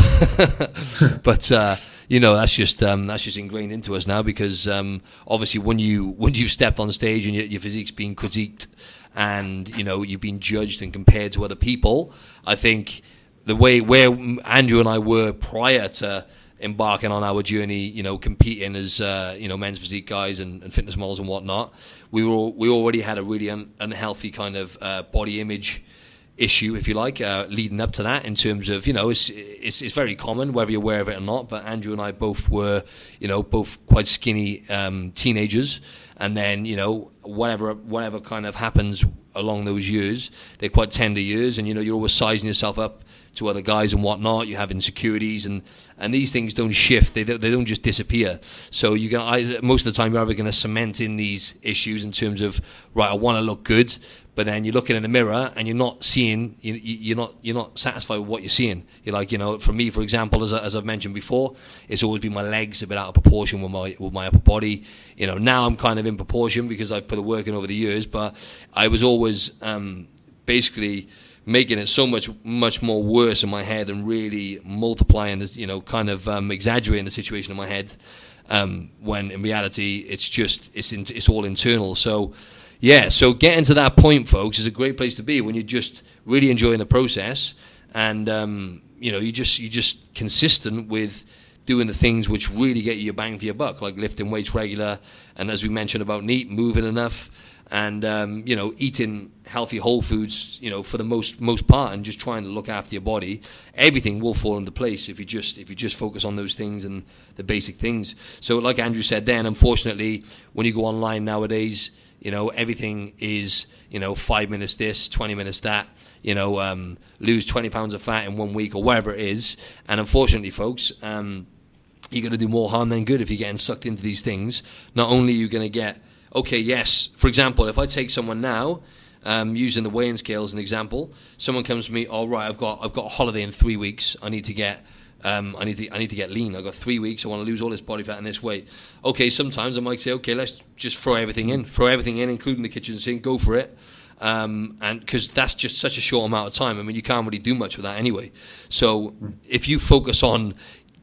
that's just ingrained into us now, because obviously when you've stepped on stage and your physique's being critiqued and you've been judged and compared to other people, I think the way where Andrew and I were prior to embarking on our journey, competing as men's physique guys and fitness models and whatnot, we already had a really unhealthy kind of body image issue, if you like, leading up to that, in terms of it's very common whether you're aware of it or not. But Andrew and I both were both quite skinny teenagers, and then whatever kind of happens along those years, they're quite tender years, and you're always sizing yourself up to other guys and whatnot. You have insecurities, and these things don't shift. They don't just disappear. So most of the time you're either going to cement in these issues in terms of, right, I want to look good, but then you're looking in the mirror and you're not seeing. You're not satisfied with what you're seeing. You're like, for me, for example, as I've mentioned before, it's always been my legs a bit out of proportion with my upper body. Now I'm kind of in proportion because I've put the work in over the years, but I was always basically making it so much more worse in my head and really multiplying this, exaggerating the situation in my head, when in reality it's all internal. So so getting to that point, folks, is a great place to be when you're just really enjoying the process, and you're just consistent with doing the things which really get you your bang for your buck, like lifting weights regular, and as we mentioned about NEAT, moving enough, and eating healthy whole foods, for the most part, and just trying to look after your body. Everything will fall into place if you just focus on those things and the basic things. So like Andrew said then, unfortunately, when you go online nowadays, everything is 5 minutes this, 20 minutes that, lose 20 pounds of fat in 1 week or whatever it is. And unfortunately, folks, you're going to do more harm than good if you're getting sucked into these things. Not only are you going to get, for example, if I take someone now, using the weighing scale as an example, someone comes to me, all right, I've got a holiday in 3 weeks. I need to get lean. I've got 3 weeks. I want to lose all this body fat and this weight. Okay, sometimes I might say, okay, let's just throw everything in, including the kitchen sink. Go for it. and because that's just such a short amount of time. I mean, you can't really do much with that anyway. So if you focus on,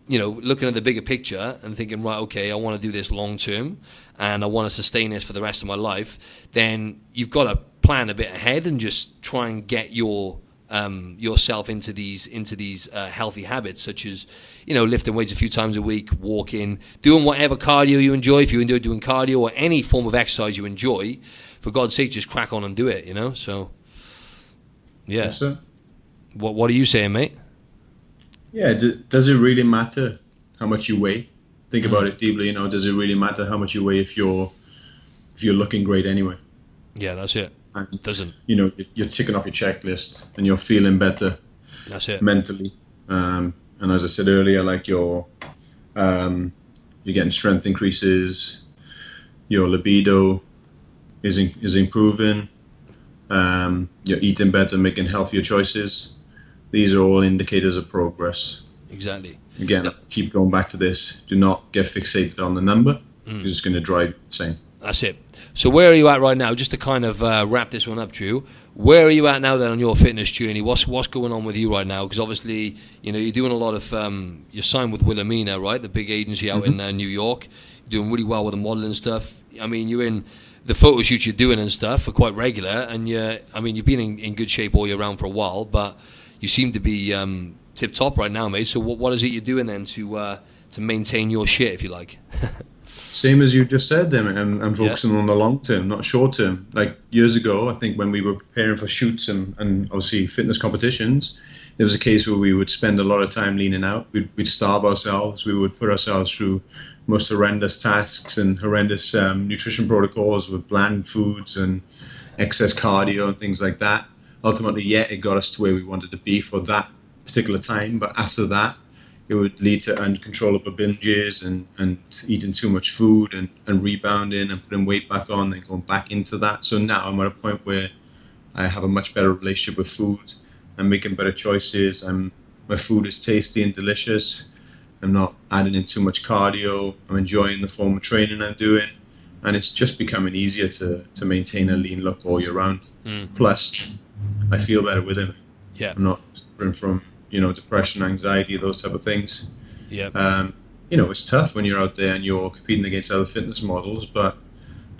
looking at the bigger picture and thinking, right, okay, I want to do this long term and I want to sustain this for the rest of my life, then you've got to plan a bit ahead and just try and get yourself into these healthy habits, such as lifting weights a few times a week, walking, doing whatever cardio you enjoy. If you enjoy doing cardio or any form of exercise you enjoy, for God's sake, just crack on and do it. So yeah. Yes, sir. What are you saying, mate? Yeah, does it really matter how much you weigh? Think about it deeply. Does it really matter how much you weigh if you're looking great anyway? Yeah, that's it. And, doesn't. You're ticking off your checklist and you're feeling better. That's it. Mentally. And as I said earlier, like you're getting strength increases, your libido is improving, you're eating better, making healthier choices. These are all indicators of progress. Exactly. Again, keep going back to this. Do not get fixated on the number. It's just going to drive you insane. That's it. So where are you at right now? Just to kind of wrap this one up, Drew. Where are you at now then on your fitness journey? What's going on with you right now? Because obviously, you're doing a lot of. You're signed with Wilhelmina, right? The big agency out in New York. You're doing really well with the modeling stuff. I mean, you're in the photo shoots you're doing and stuff are quite regular, and you've been in good shape all year round for a while, but you seem to be tip top right now, mate. So what is it you're doing then to maintain your shit, if you like? Same as you just said, then. I'm focusing on the long term, not short term. Like years ago, I think when we were preparing for shoots and obviously fitness competitions, there was a case where we would spend a lot of time leaning out. We'd starve ourselves. We would put ourselves through most horrendous tasks and horrendous nutrition protocols with bland foods and excess cardio and things like that. Ultimately, it got us to where we wanted to be for that particular time. But after that, it would lead to uncontrollable binges and eating too much food and rebounding and putting weight back on and going back into that. So now I'm at a point where I have a much better relationship with food. I'm making better choices. My food is tasty and delicious. I'm not adding in too much cardio. I'm enjoying the form of training I'm doing. And it's just becoming easier to maintain a lean look all year round. Plus, I feel better with it. Yeah. I'm not suffering from depression, anxiety, those type of things. Yeah. It's tough when you're out there and you're competing against other fitness models, but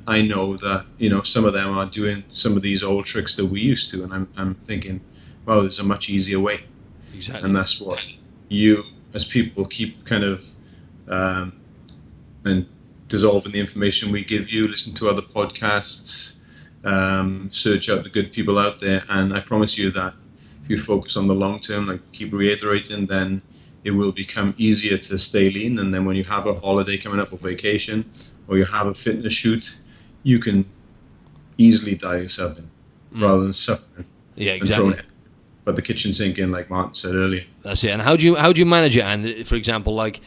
I know that, some of them are doing some of these old tricks that we used to, and I'm thinking, wow, there's a much easier way. Exactly. And that's what you, as people, keep kind of and dissolving the information we give you, listen to other podcasts, search out the good people out there, and I promise you that if you focus on the long term, like keep reiterating, then it will become easier to stay lean. And then when you have a holiday coming up or vacation, or you have a fitness shoot, you can easily dial yourself in rather than suffering. Yeah, exactly. But the kitchen sink in, like Martin said earlier. That's it. And how do you manage it? And for example, like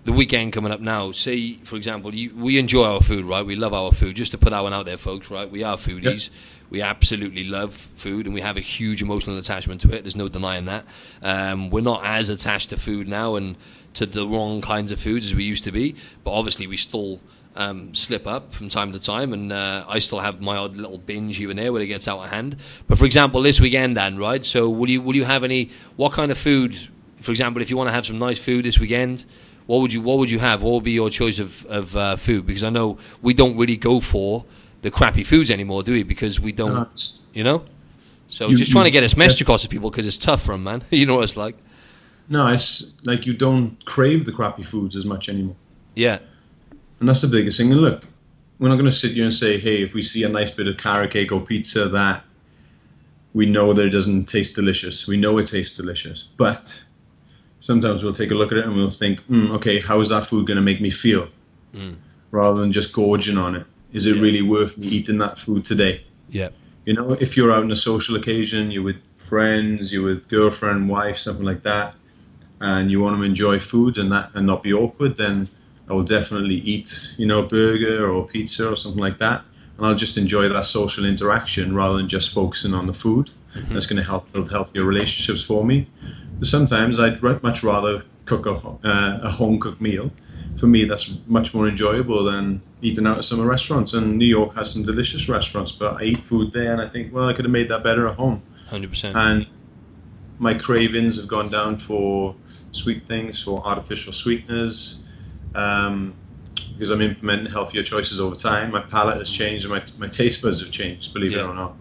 the weekend coming up now, say for example, we enjoy our food, right? We love our food. Just to put that one out there, folks, right? We are foodies. Yep. We absolutely love food, and we have a huge emotional attachment to it. There's no denying that. We're not as attached to food now and to the wrong kinds of foods as we used to be, but obviously we still slip up from time to time, and I still have my odd little binge here and there where it gets out of hand. But for example, this weekend, Dan, right? So will you have what kind of food? For example, if you want to have some nice food this weekend, what would you have? What would be your choice of food? Because I know we don't really go for the crappy foods anymore, do we? Because we don't, So just trying to get this message across to people, because it's tough for them, man. You know what it's like. No, it's like you don't crave the crappy foods as much anymore. Yeah. And that's the biggest thing. And look, we're not going to sit here and say, hey, if we see a nice bit of carrot cake or pizza that we know that it doesn't taste delicious. We know it tastes delicious. But sometimes we'll take a look at it and we'll think, okay, how is that food going to make me feel? Rather than just gorging on it. Is it really worth me eating that food today? Yeah. If you're out on a social occasion, you're with friends, you're with girlfriend, wife, something like that, and you want to enjoy food and not be awkward, then I will definitely eat, a burger or pizza or something like that. And I'll just enjoy that social interaction rather than just focusing on the food. That's going to help build healthier relationships for me. But sometimes I'd much rather cook a home-cooked meal for me, that's much more enjoyable than eating out at some restaurants. And New York has some delicious restaurants, but I eat food there and I think, well, I could have made that better at home. 100%. And my cravings have gone down for sweet things, for artificial sweeteners, because I'm implementing healthier choices over time. My palate has changed and my taste buds have changed, believe it or not.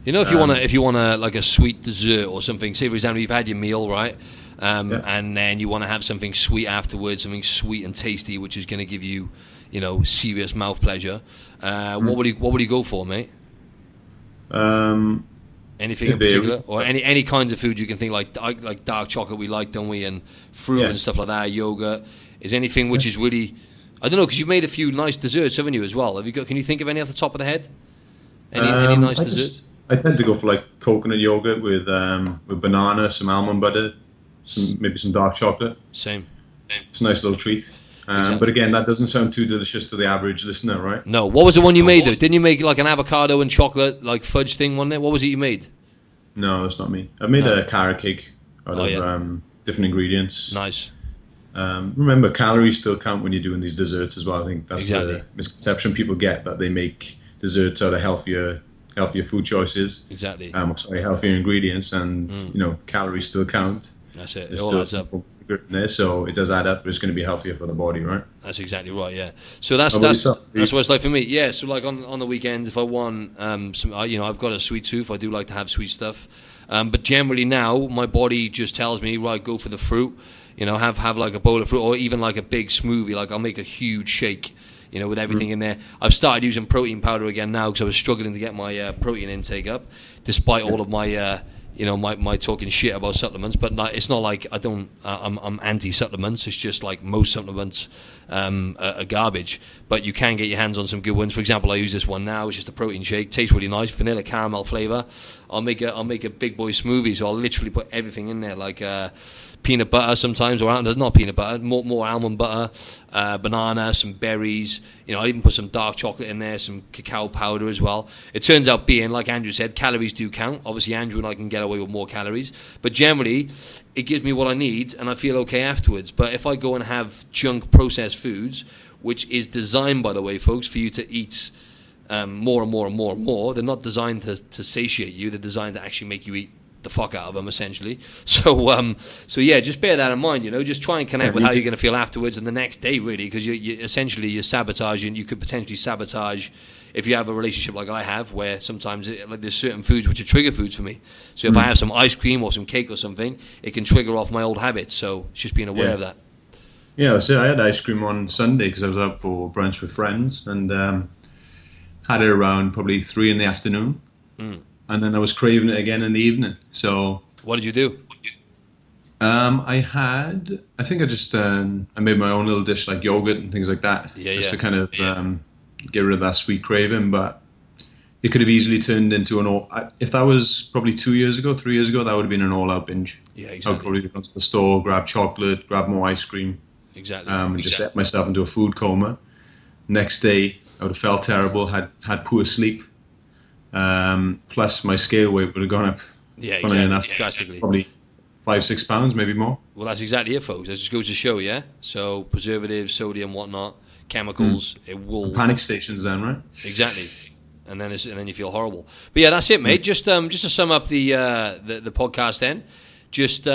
You know, if you want to like a sweet dessert or something, say for example you've had your meal, right, and then you want to have something sweet afterwards, something sweet and tasty, which is going to give you, you know, serious mouth pleasure. What would you go for, mate? Anything in particular, or any kinds of food you can think, like dark chocolate we like, don't we, and fruit and stuff like that, yogurt. Is anything which is really, I don't know, because you've made a few nice desserts, haven't you, as well? Have you got? Can you think of any off the top of the head? Any nice desserts? I tend to go for like coconut yogurt with banana, some almond butter, maybe some dark chocolate. Same. It's a nice little treat. Exactly. But again, that doesn't sound too delicious to the average listener, right? No. What was the one you made though? Didn't you make like an avocado and chocolate like fudge thing one day? What was it you made? No, that's not me. I made a carrot cake out of different ingredients. Nice. Remember, calories still count when you're doing these desserts as well. I think that's the misconception people get, that they make desserts out of healthier food choices. Exactly. Healthier ingredients, and calories still count. That's it. There's it all adds up. In there, so it does add up, but it's going to be healthier for the body, right? That's exactly right. Yeah. So that's what it's like for me. Yeah. So like on the weekends, if I want I've got a sweet tooth. I do like to have sweet stuff, but generally now my body just tells me, right, go for the fruit. You know, have like a bowl of fruit, or even like a big smoothie. Like I'll make a huge shake, you know, with everything in there. I've started using protein powder again now because I was struggling to get my protein intake up, despite all of my my talking shit about supplements. But it's not like I'm anti-supplements. It's just like most supplements are garbage. But you can get your hands on some good ones. For example, I use this one now. It's just a protein shake. Tastes really nice, vanilla caramel flavor. I'll make a big boy smoothie. So I'll literally put everything in there, like peanut butter sometimes, or not peanut butter, more almond butter, banana, some berries. You know, I even put some dark chocolate in there, some cacao powder as well. It turns out being, like Andrew said, calories do count. Obviously, Andrew and I can get away with more calories, but generally, it gives me what I need, and I feel okay afterwards. But if I go and have junk processed foods, which is designed, by the way, folks, for you to eat more and more and more and more, they're not designed to satiate you. They're designed to actually make you eat the fuck out of them, essentially. So yeah, just bear that in mind. You know, just try and connect with how you're going to feel afterwards and the next day, really, because you're sabotaging. You could potentially sabotage if you have a relationship like I have, where sometimes there's certain foods which are trigger foods for me. So if I have some ice cream or some cake or something, it can trigger off my old habits. So it's just being aware of that. Yeah, that's it. I had ice cream on Sunday because I was out for brunch with friends, and had it around probably 3 p.m. And then I was craving it again in the evening. So what did you do? I made my own little dish, like yogurt and things like that, to kind of get rid of that sweet craving. But it could have easily turned into if that was probably 3 years ago, that would have been an all-out binge. Yeah, exactly. I would probably go to the store, grab chocolate, grab more ice cream. Exactly. And just let myself into a food coma. Next day, I would have felt terrible, had poor sleep. Plus my scale weight would have gone up. Yeah, exactly. Drastically. Probably 5-6 pounds, maybe more. Well, that's exactly it, folks. That just goes to show, yeah. So preservatives, sodium, whatnot, chemicals. It will and panic stations, then, right? Exactly. And then you feel horrible. But yeah, that's it, mate. Just to sum up the podcast, then. Just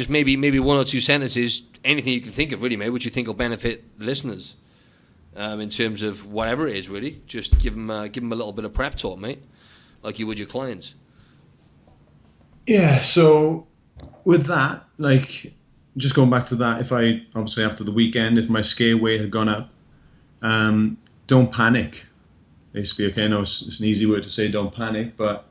maybe one or two sentences, anything you can think of, really, mate, which you think will benefit the listeners. In terms of whatever it is, really, just give them a little bit of prep talk, mate, like you would your clients. Yeah. So with that, like, just going back to that, if I obviously after the weekend, if my scale weight had gone up, don't panic. Basically, okay, I know it's an easy word to say, don't panic, but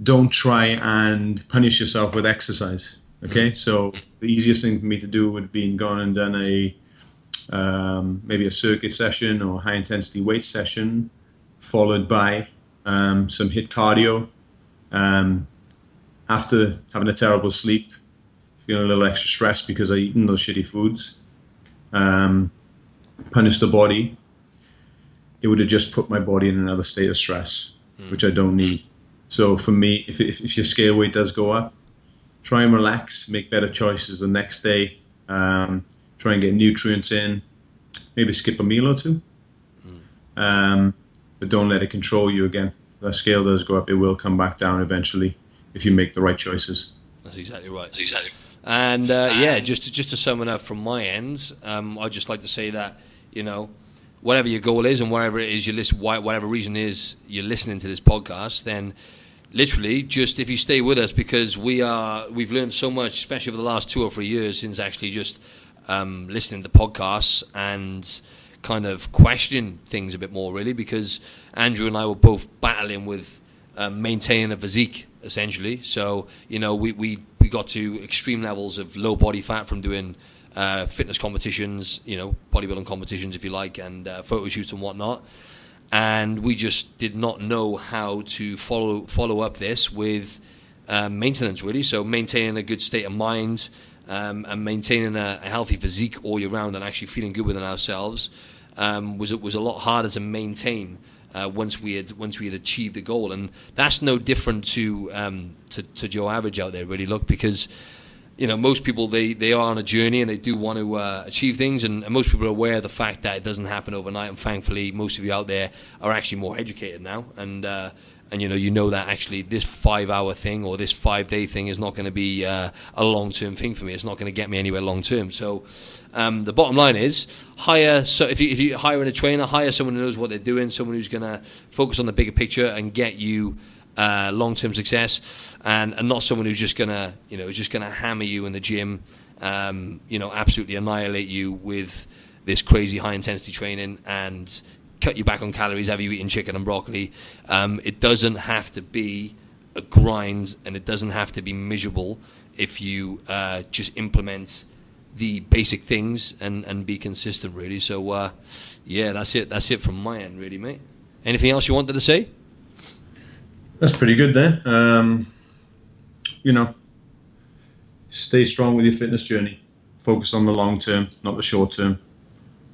don't try and punish yourself with exercise. Okay, so the easiest thing for me to do would be gone and done maybe a circuit session or high intensity weight session, followed by some HIIT cardio. After having a terrible sleep, feeling a little extra stressed because I eaten those shitty foods, punish the body. It would have just put my body in another state of stress, which I don't need. So for me, if your scale weight does go up, try and relax, make better choices the next day. try and get nutrients in, maybe skip a meal or two. But don't let it control you again. The scale does go up, it will come back down eventually if you make the right choices. That's exactly right. And just to sum it up from my end, I'd just like to say that, whatever your goal is and whatever it is whatever reason is you're listening to this podcast, then literally just if you stay with us, because we've learned so much, especially over the last 2 or 3 years since actually just listening to podcasts and kind of questioning things a bit more, really, because Andrew and I were both battling with maintaining a physique, essentially. So, we got to extreme levels of low body fat from doing fitness competitions, bodybuilding competitions, if you like, and photo shoots and whatnot. And we just did not know how to follow up this with maintenance, really. So maintaining a good state of mind and maintaining a healthy physique all year round and actually feeling good within ourselves was a lot harder to maintain once we had achieved the goal. And that's no different to Joe Average out there, really. Look, because most people they are on a journey and they do want to achieve things, and most people are aware of the fact that it doesn't happen overnight. And thankfully, most of you out there are actually more educated now, and you know that actually this 5-hour thing or this 5-day thing is not going to be a long-term thing for me. It's not going to get me anywhere long-term. So the bottom line is if you hire a trainer, hire someone who knows what they're doing, someone who's going to focus on the bigger picture and get you long-term success, and not someone who's just gonna hammer you in the gym, absolutely annihilate you with this crazy high-intensity training and cut you back on calories, have you eating chicken and broccoli. It doesn't have to be a grind, and it doesn't have to be miserable if you just implement the basic things and be consistent, really. So that's it from my end, really, mate. Anything else you wanted to say? That's pretty good there. Stay strong with your fitness journey. Focus on the long term, not the short term.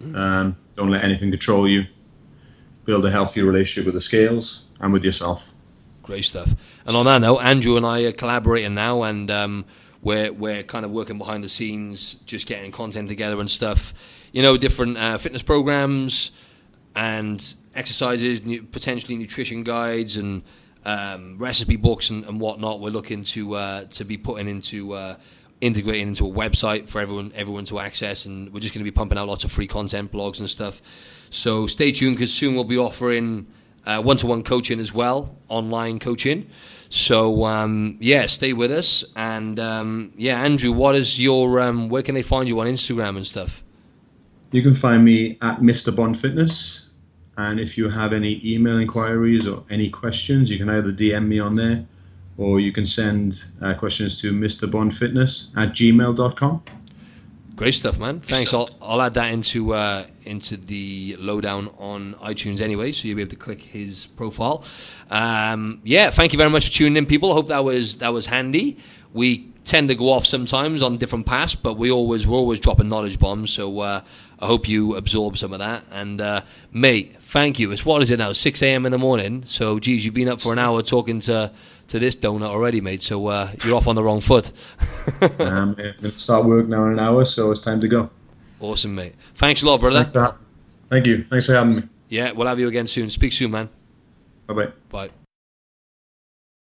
Don't let anything control you. Build a healthy relationship with the scales and with yourself. Great stuff. And on that note, Andrew and I are collaborating now, and we're kind of working behind the scenes, just getting content together and stuff. Different fitness programs and exercises, potentially nutrition guides and recipe books and whatnot. We're looking to be putting into integrating into a website for everyone to access, and we're just going to be pumping out lots of free content, blogs and stuff. So stay tuned, because soon we'll be offering one-to-one coaching as well, online coaching. So stay with us. And Andrew, what is your where can they find you on Instagram and stuff? You can find me at Mr. Bond Fitness. And if you have any email inquiries or any questions, you can either DM me on there, or you can send questions to mrbondfitness@gmail.com. Great stuff, man. Thanks. I'll add that into the lowdown on iTunes anyway, so you'll be able to click his profile. Thank you very much for tuning in, people. I hope that was handy. We tend to go off sometimes on different paths, but we're always dropping knowledge bombs. So I hope you absorb some of that. And mate, thank you. What is it now? 6 a.m. in the morning. So geez, you've been up for an hour talking to this donut already, mate. So you're off on the wrong foot. I'm going to start work now in an hour, so it's time to go. Awesome, mate. Thanks a lot, brother. Thank you. Thanks for having me. Yeah, we'll have you again soon. Speak soon, man. Bye-bye. Bye.